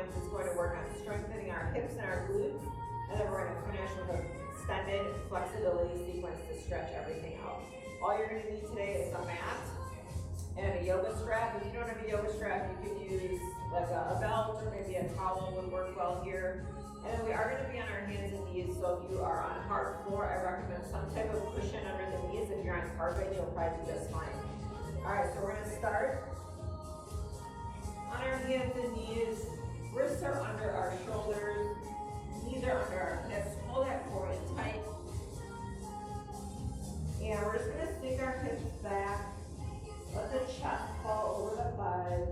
hands is going to work on strengthening our hips and our glutes, and then we're going to finish with an extended flexibility sequence to stretch everything out. All you're going to need today is a mat and a yoga strap. If you don't have a yoga strap, you can use like a belt or maybe a towel would work well here. And then we are going to be on our hands and knees, so if you are on hard floor, I recommend some type of cushion under the knees. If you're on carpet, you'll probably be just fine. All right, so we're going to start on our hands and knees. Wrists are under our shoulders, knees are under our hips. Hold that core in tight. And we're just going to sink our hips back. Let the chest fall over the thighs.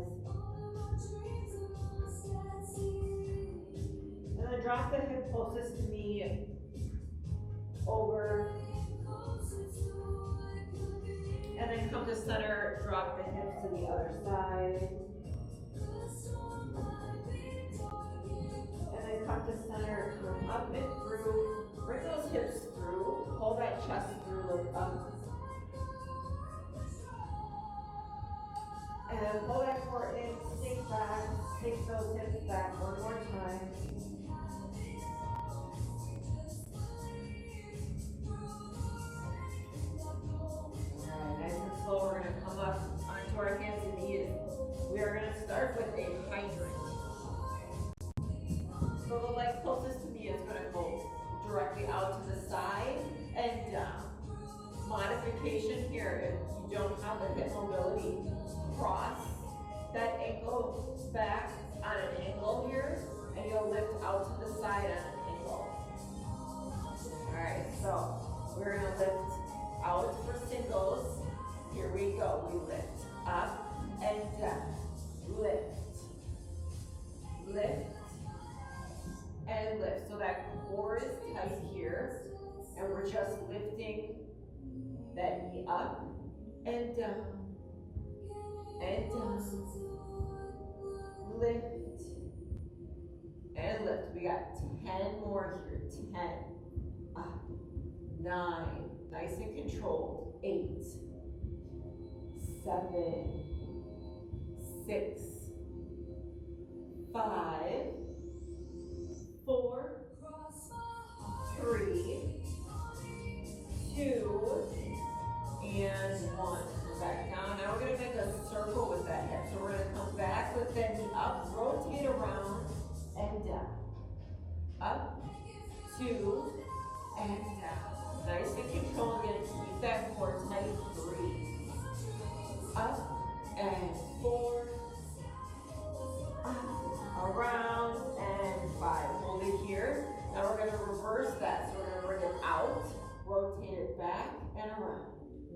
And then drop the hip closest to me over. And then come to center, drop the hips to the other side. And then come to center, come up and through. Bring those hips through. Hold that chest through, look up. And then pull that core in, sink back, sink those hips back one more time. Alright, nice and slow, we're going to come up onto our hands and knees. We are going to start with a hydrant. So the leg closest to me is going to go directly out to the side and down. Modification here, if you don't have the hip mobility, cross that ankle back on an angle here, and you'll lift out to the side on an angle. Alright, so we're going to lift out for singles. Here we go. We lift up and down. Lift. Lift. And lift. So that core is tight here, and we're just lifting that knee up and down. And down. Lift. And lift. We got 10 more here. 10. Up. 9. Nice and controlled. 8. 7. 6. 5. 4. 3. 2. And 1. Back down. Now we're going to make a circle with that hip. So we're going to come back with that knee up, rotate around, and down. Up, 2, and down. Nice and controlled. Again, keep that core tight. 3. Up, and 4. Up, around, and 5. Hold it here. Now we're going to reverse that. So we're going to bring it out, rotate it back, and around.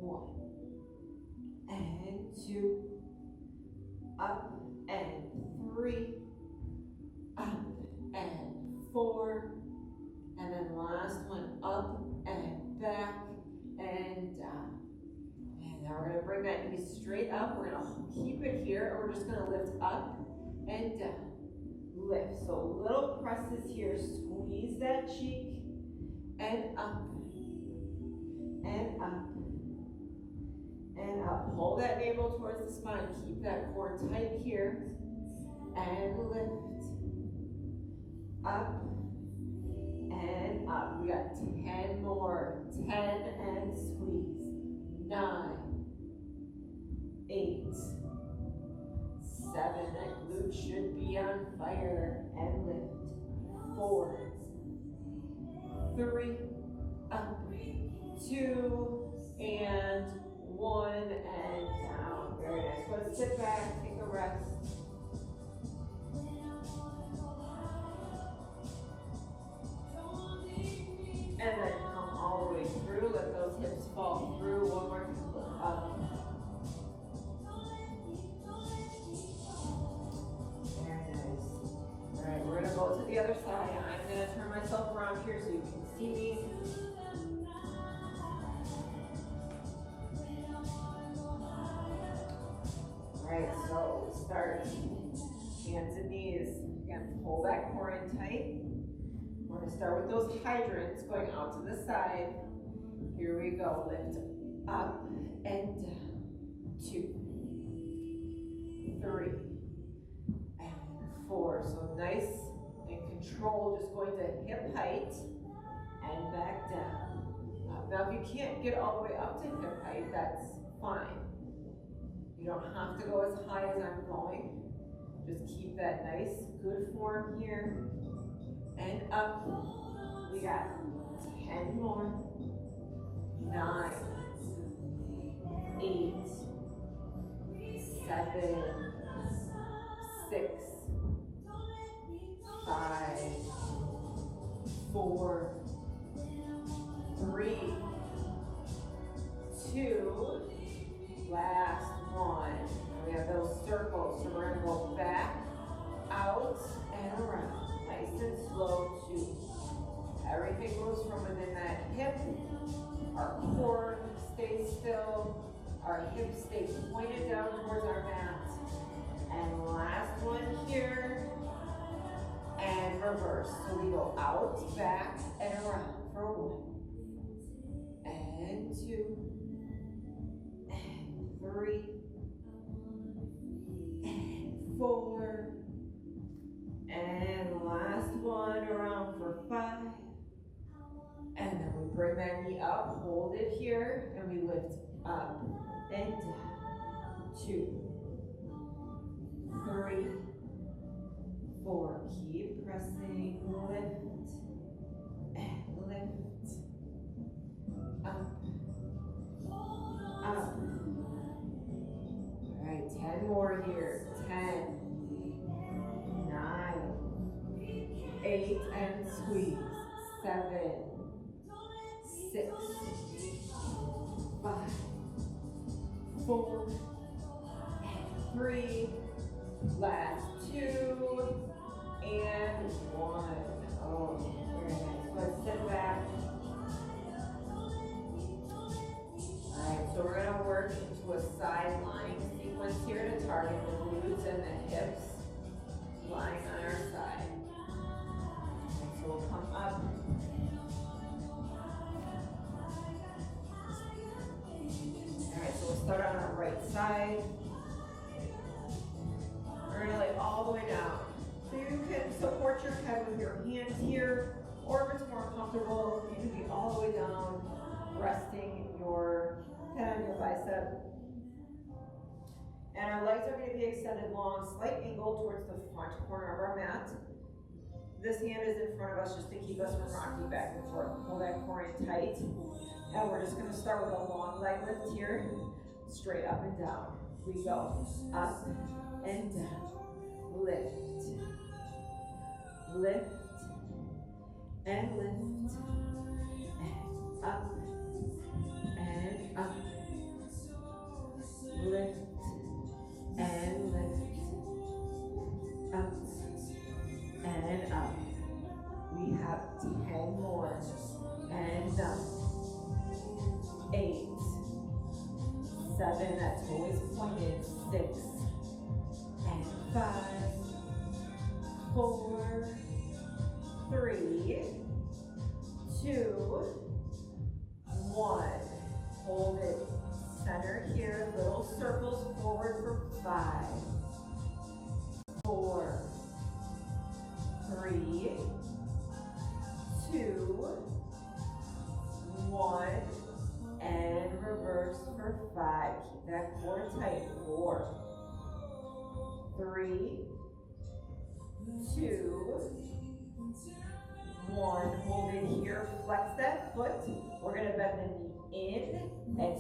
1. And 2, up and 3, up and 4, and then last one, up and back and down. And now we're going to bring that knee straight up. We're going to keep it here, and we're just going to lift up and down. Lift. So little presses here. Squeeze that cheek and up and up. And up. Hold that navel towards the spine. Keep that core tight here. And lift. Up. And up. We got 10 more. 10 and squeeze. 9. 8. 7. That glute should be on fire. And lift. 4. 3. Up. 2. And 1 and down. Very nice. Go to sit back, take a rest. And then come all the way through. Let those hips fall through. One more time. Look up. Very nice. All right, we're going to go to the other side. I'm going to turn myself around here so you can see me. Alright, so start hands and knees. Again, pull that core in tight. We're going to start with those hydrants going out to the side. Here we go. Lift up and down. 2, 3, and 4. So nice and control, just going to hip height and back down. Now if you can't get all the way up to hip height, that's fine. You don't have to go as high as I'm going. Just keep that nice, good form here. And up. We got 10 more. 9, 8, 7, 6, 5, 4, 3, 2, last one. We have those circles, so we're gonna go back, out, and around. Nice and slow too. Everything moves from within that hip. Our core stays still. Our hips stay pointed down towards our mat. And last one here. And reverse. So we go out, back, and around for 1. And 2. And 3. And 4. And last one around for 5. And then we bring that knee up, hold it here, and we lift up and down. 2, 3, 4. Keep pressing, lift, and lift. Up, up. All right, 10 more here. 10, 9, 8, and squeeze. 7, 6, 5, 4, and 3, last 2, and 1. Oh, very nice. Let's sit back. All right, so we're gonna work into a side lying sequence here to target the glutes and the hips lying on our side. So we'll come up. Alright, so we'll start on our right side. We're gonna lay all the way down. So you can support your head with your hands here, or if it's more comfortable, you can be all the way down, resting your head on your bicep. And our legs are going to be extended long, slight angle towards the front corner of our mat. This hand is in front of us just to keep us from rocking back and forth. Pull that core in tight. And we're just going to start with a long leg lift here, straight up and down. We go up and down, lift, lift, and lift, and up, and up, lift, and lift, up, and up. We have 10 more, and up, 8, 7, that's always pointed, 6, and 5, 4, 3, 2, 1. Hold it center here, little circles forward for 5, 4, 3, 2, 1, and reverse for 5. Keep that core tight. 4, 3, 2, 1. Hold it here. Flex that foot. We're going to bend the knee in and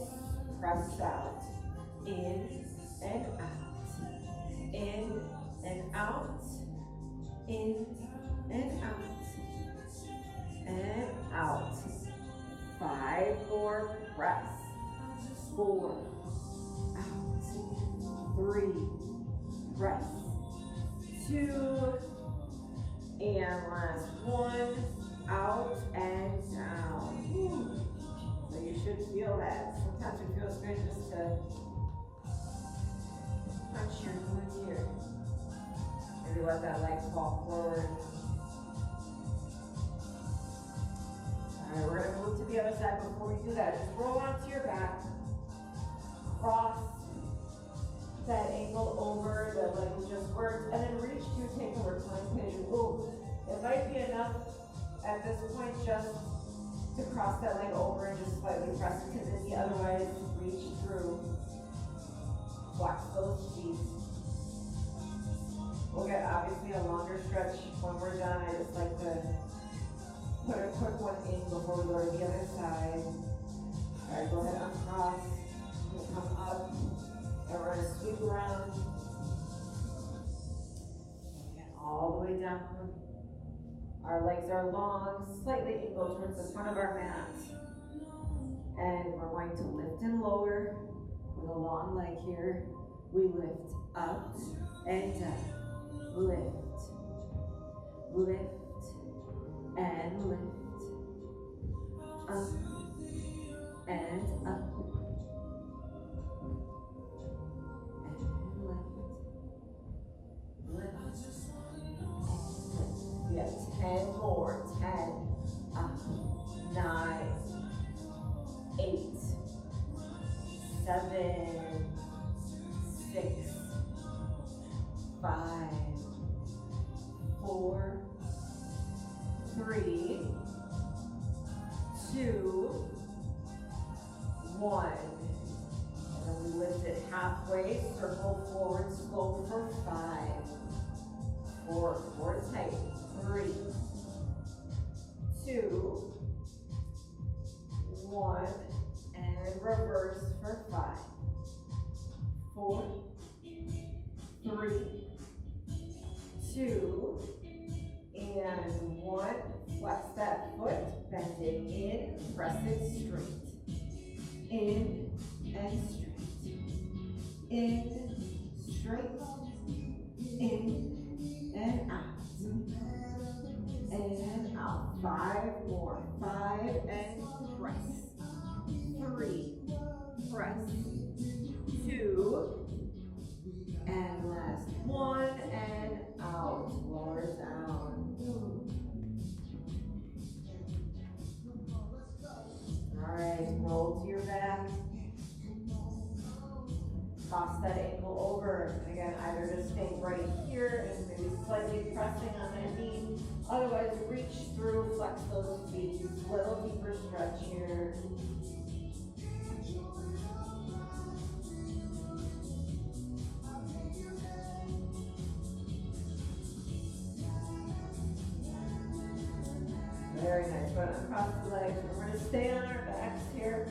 press out. In and out. In and out. In and out. And out. 5 more. Press. 4. Out. 3. Press. 2. And last 1. Out and down. So you should feel that. Sometimes it feels good just to punch your glutes here. Maybe let that leg fall forward. Alright, we're going to move to the other side. Before we do that, just roll onto your back. Cross. that ankle over, the legs just worked, and then reach to take a reclined pigeon. Ooh, it might be enough at this point just to cross that leg over and just slightly press it, because if you otherwise reach through, flex those feet. We'll get obviously a longer stretch when we're done. I just like to put a quick one in before we go to the other side. All right, go ahead, uncross. We'll come up, and we're gonna sweep around. And all the way down. Our legs are long, slightly angled towards the front of our mat. And we're going to lift and lower with a long leg here. We lift up and down. Lift, lift, and lift. Up and up. And lift. Lift. Yeah, 10 more. 10. Up. 9. 8. 7. 6. 5. 4. 3. 2. 1. And then we lift it halfway, circle forward, slow for 5. 4, core tight. 3, 2, 1, and reverse for 5, 4, 3, 2, and 1. Flex that foot, bend it in, press it straight. In and straight. In, straight. In and out. And out. 5 more. 5 and press. 3. Press. 2. And last 1 and out. Lower down. Alright, roll to your back. Cross that ankle over. Again, either just stay right here and maybe slightly pressing on that knee. Otherwise, reach through, flex those feet. Little deeper stretch here. Very nice. We're going to uncross the legs. We're going to stay on our backs here.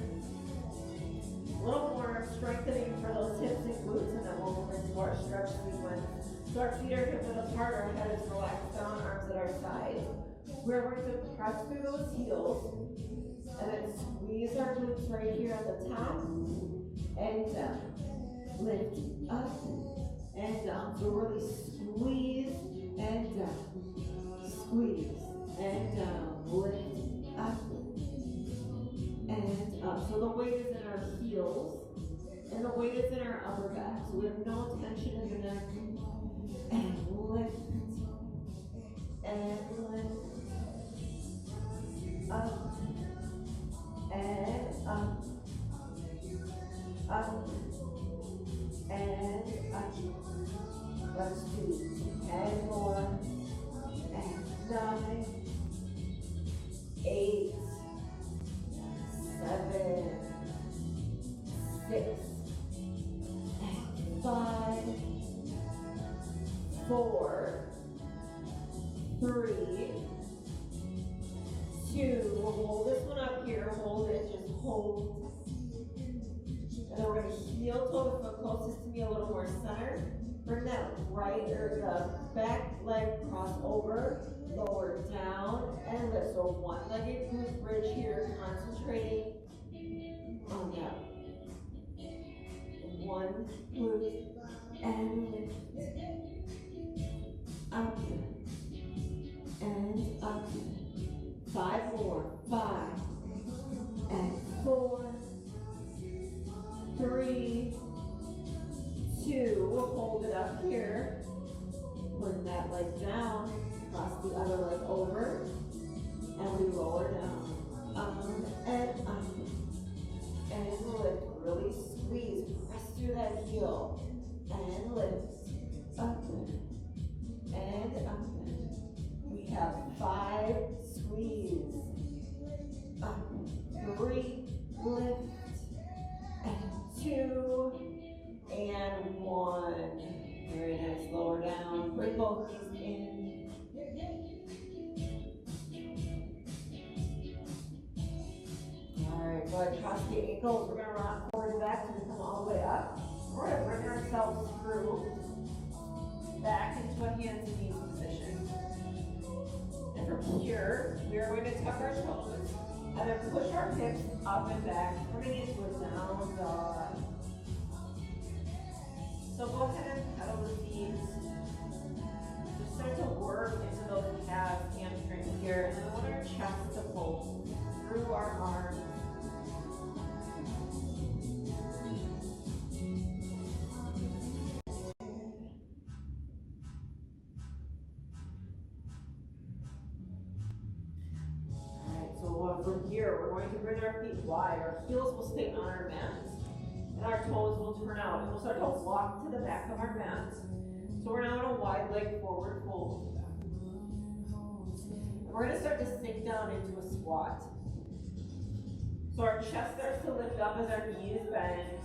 A little more strengthening for those hips and glutes, and then we'll move into our stretch sequence. So our feet are hip width apart, our head is relaxed down, arms at our side. We're going to press through those heels, and then squeeze our glutes right here at the top, and down. Lift up, and down. So really squeeze, and down. Squeeze, and down. Lift up, and up. So the weight is in our heels, and the weight is in our upper back. So we have no tension in the neck. And lift, and lift, up, and up, up, and up. Let's do 10 more, and 9, 8, 7, 6, and 5, 4, 3, 2, we'll hold this one up here, hold it, just hold. And then we're going to heel toe the foot closest to me a little more center. Bring that right, or the back leg cross over, lower down, and lift. So one-legged glute bridge here, concentrating on that. One glute, and lift. Up, and up. 5 more. 5, and 4, 3, 2. We'll hold it up here. Bring that leg down. Cross the other leg over. And we lower down. Up and up. And lift. Really squeeze. Press through that heel. 5, squeeze. Up, 3, lift. And 2, and 1. Very nice, lower down, bring both knees in. All right, go ahead, cross the ankles. We're gonna rock forward and back to come all the way up. We're gonna bring ourselves through, back into a hands and knees position. And from here, we are going to tuck our shoulders and then push our hips up and back. We're gonna get into a down dog. So go ahead and pedal the feet. Just start to work into those calves, hamstrings here, and then we want our chest to pull through our arms. Alright, so from here, we're going to bring our feet wide. Our heels will stay on our mats, and our toes will turn out. And we'll start to walk to the back of our mat. So we're now in a wide leg forward fold. And we're going to start to sink down into a squat. So our chest starts to lift up as our knees bend.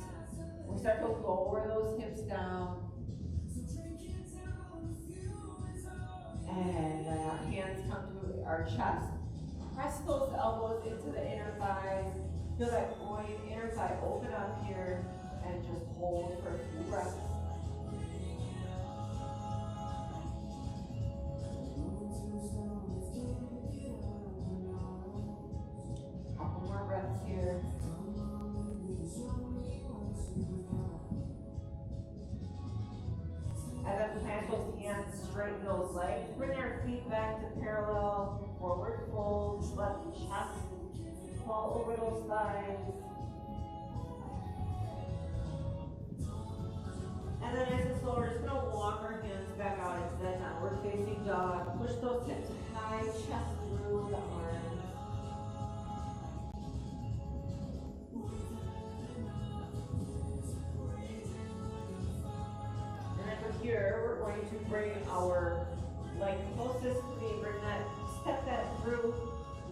We start to lower those hips down. And then our hands come to our chest. Press those elbows into the inner thighs. Feel that groin, inner thigh open up here, and just hold for a few breaths. Couple more breaths here. And then plant those hands, straighten those legs. Bring our feet back to parallel, forward fold, let the chest fall over those thighs. And then as it's lower, we're just gonna walk our hands back out into that downward facing dog. Push those hips high, chest through the arms. And then from here, we're going to bring our leg closest to me. Step that through,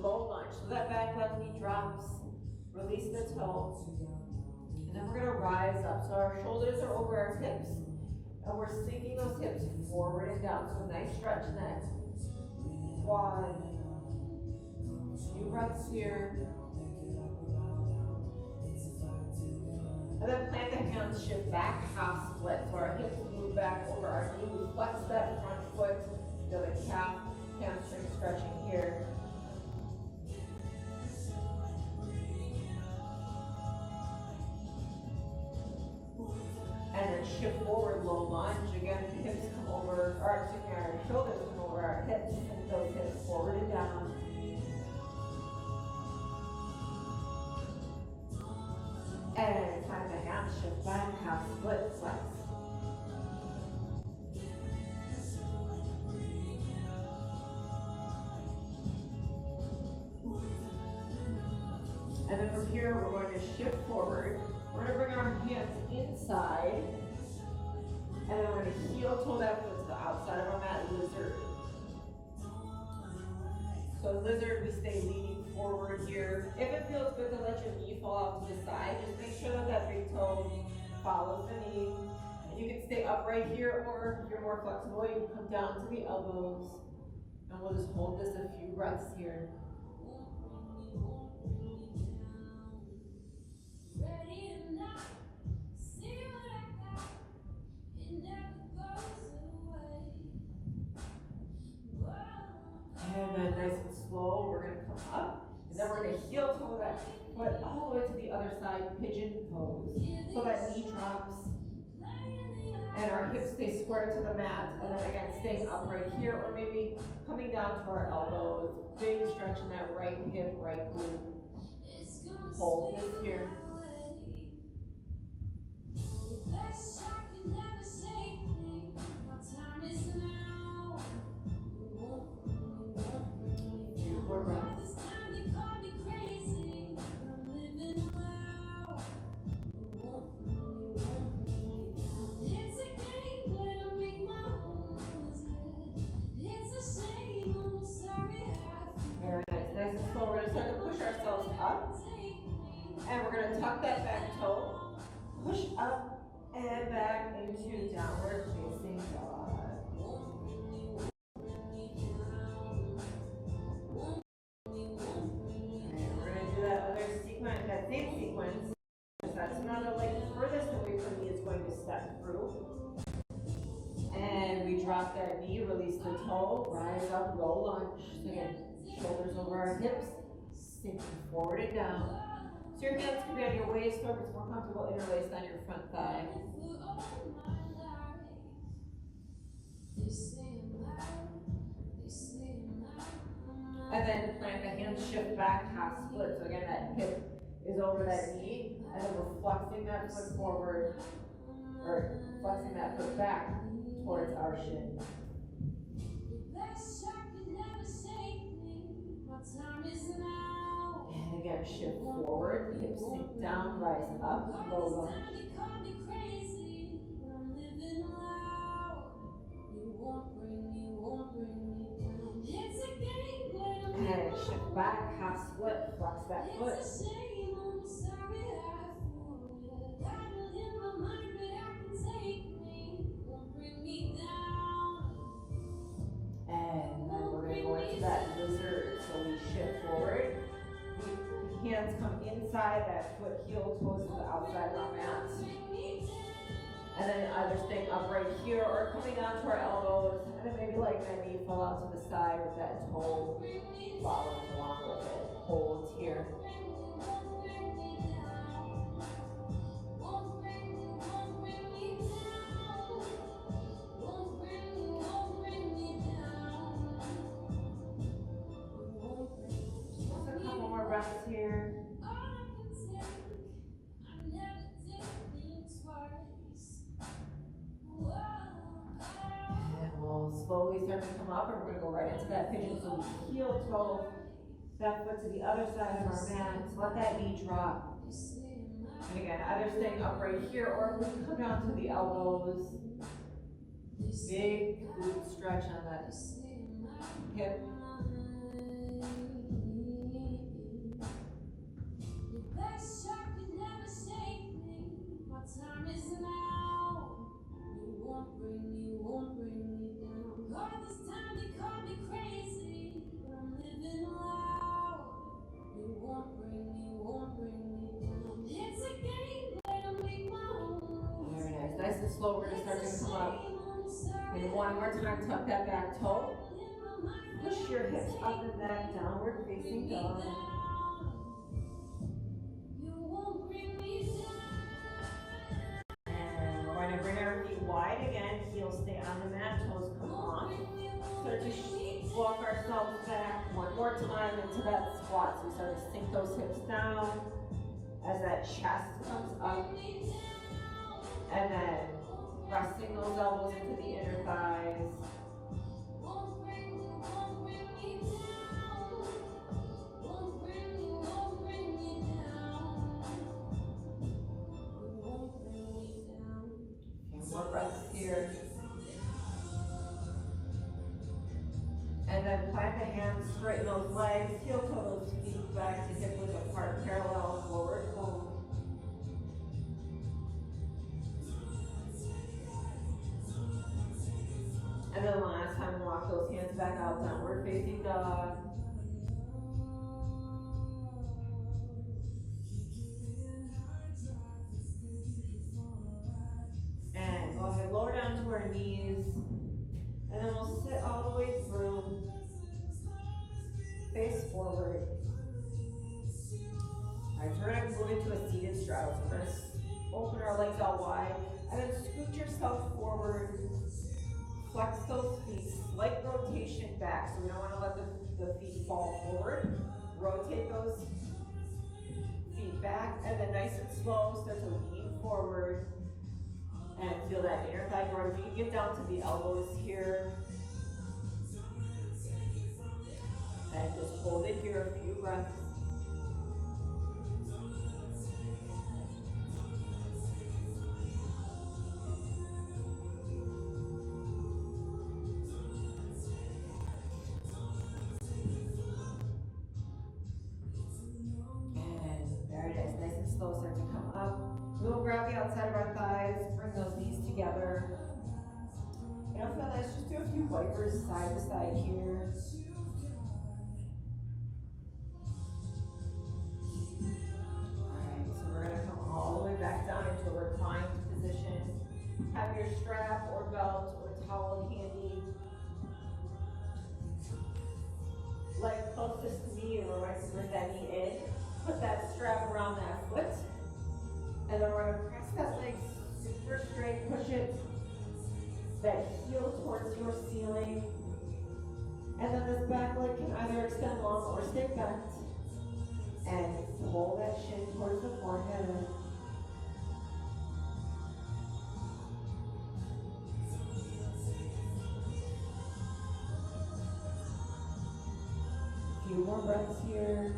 low lunge. So that back left knee drops. Release the toe. And then we're going to rise up. So our shoulders are over our hips. And we're sinking those hips forward and down. So nice stretch neck. 1. Few breaths here. And then plant the hands, shift back, half split. So our hips move back over our knee. We flex that front foot. Feel the calf, hamstring stretching here. And then shift forward, low lunge. Again, hips come over, or excuse me, our shoulders come over our hips, and those hips forward and down. And time to half shift back, half split, flex. And then from here, we're going to shift forward. We're going to bring our hands inside, and then we're going to heel toe that foot to the outside of our mat, lizard. So lizard, we stay leaning forward here. If it feels good to let your knee fall out to the side, just make sure that that big toe follows the knee. And you can stay upright here, or if you're more flexible, you can come down to the elbows. And we'll just hold this a few breaths here. And then nice and slow, we're going to come up. And then we're going to heel toe that foot all the way to the other side, pigeon pose. So that knee drops. And our hips stay square to the mat. And then again, staying upright here, or maybe coming down to our elbows. Big stretch in that right hip, right glute. Hold this here. More breaths. And we're gonna tuck that back toe, push up and back into downward facing dog. And we're gonna do that other sequence, that same sequence. That's another leg furthest away from me is going to step through. And we drop that knee, release the toe, rise up, low lunge. So again, shoulders over our hips, sinking forward and down. So your hands can be on your waist, or if it's more comfortable, interlaced on your front thigh. And then plant the hands, shift back, half split. So again, that hip is over that knee, and then we're flexing that foot forward, or flexing that foot back towards our shin. And again, shift forward, hips sink down, rise up, low lunge. And shift back, half split, flex that foot. And then we're going to go into that lizard. So we shift forward. Hands come inside, that foot heel toes to the outside of our mat. And then either staying upright here or coming down to our elbows. And then maybe like that knee fall out to the side with that toe following along with it. Hold here. Just a couple more breaths here. Slowly start to come up, and we're going to go right into that pigeon. So we heel toe that foot to the other side of our mat. So let that knee drop. And again, either staying upright here, or we can come down to the elbows. Big glute stretch on that hip. Very nice. Nice and slow. We're going to start to come up. And one more time, tuck that back toe. Push your hips up and back, downward facing dog. And we're going to bring our feet wide again. Heels stay on the mat, toes come off. Start to walk ourselves back one more time into that squat. So we start to sink those hips down as that chest comes up. And then pressing those elbows into the inner thighs. More breaths here. And then plant the hands, straighten those legs, heel toe those feet back to hip width apart, parallel forward fold. And then last time, walk those hands back out, downward facing dog. And go ahead, lower down to our knees. And then we'll sit all the way through. Face forward. Alright, so we're going to move into a seated straddle. So we're going to open our legs out wide. And then scoot yourself forward. Flex those feet, slight rotation back, so we don't want to let the feet fall forward. Rotate those feet back, and then nice and slow, start to lean forward and feel that inner thigh grow. You can get down to the elbows here. And just hold it here a few breaths. outside of our thighs, bring those knees together. You don't feel this, just do a few wipers side to side here. Alright, so we're gonna come all the way back down into a reclined position. Have your strap or belt or towel handy. Leg closest to me, or right to bring that knee in. Put that strap around that foot. And then we're gonna press that leg super straight, push it, that heel towards your ceiling. And then this back leg can either extend long or stay bent. And pull that shin towards the forehead. A few more breaths here.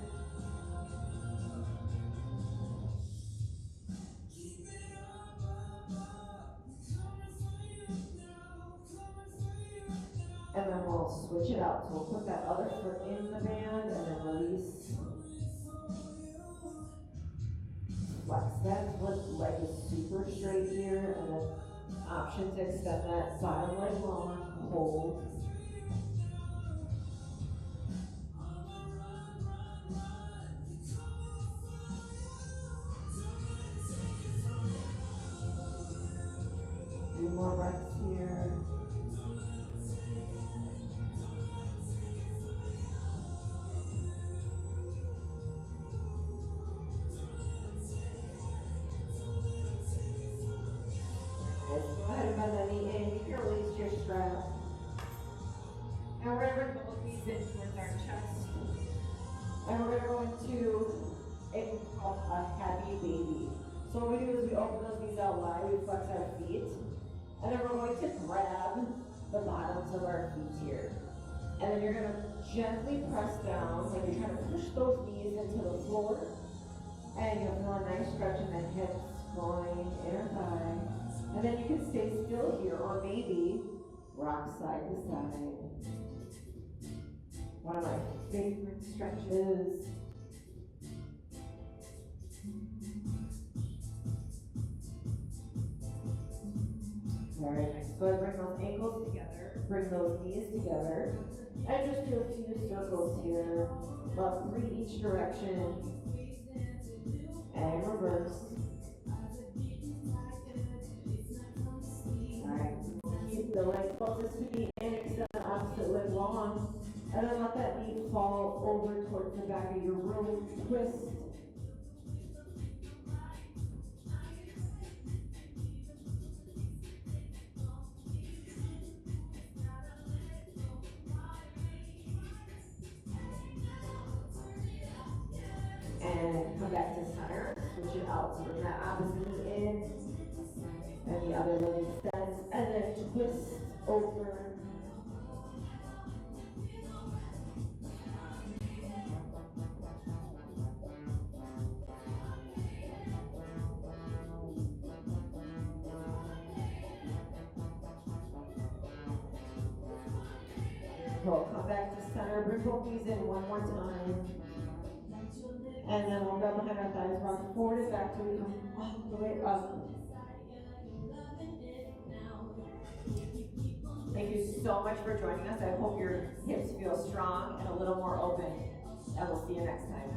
And then we'll switch it out. So we'll put that other foot in the band and then release. Flex that foot, leg is super straight here, and then option to extend that bottom leg long, hold. Few more breaths here. Go ahead and bend the knee in. You can release your strap. And we're going to bring both knees in towards our chest. And we're going to go into a happy baby. So what we do is we open those knees out wide, we flex our feet. And then we're going to grab the bottoms of our feet here. And then you're going to gently press down, like you're trying to push those knees into the floor. And you'll feel a nice stretch in the hips, going inner thigh. And then you can stay still here, or maybe rock side to side. One of my favorite stretches. All right, nice. Go ahead, bring those ankles together, bring those knees together, and just do a few circles here, about 3 each direction, and reverse. Keep the leg closest to me and extend the opposite leg long. And then let that knee fall over towards the back of your room. Twist. And come back to center. Switch it out. So bring that opposite knee in. And the other leg extends, and then twist over. Cool. Come back to center. Bring both knees in one more time. And then we'll go behind our thighs, rock forward and back till we come all the way up. Thank you so much for joining us. I hope your hips feel strong and a little more open. And we'll see you next time.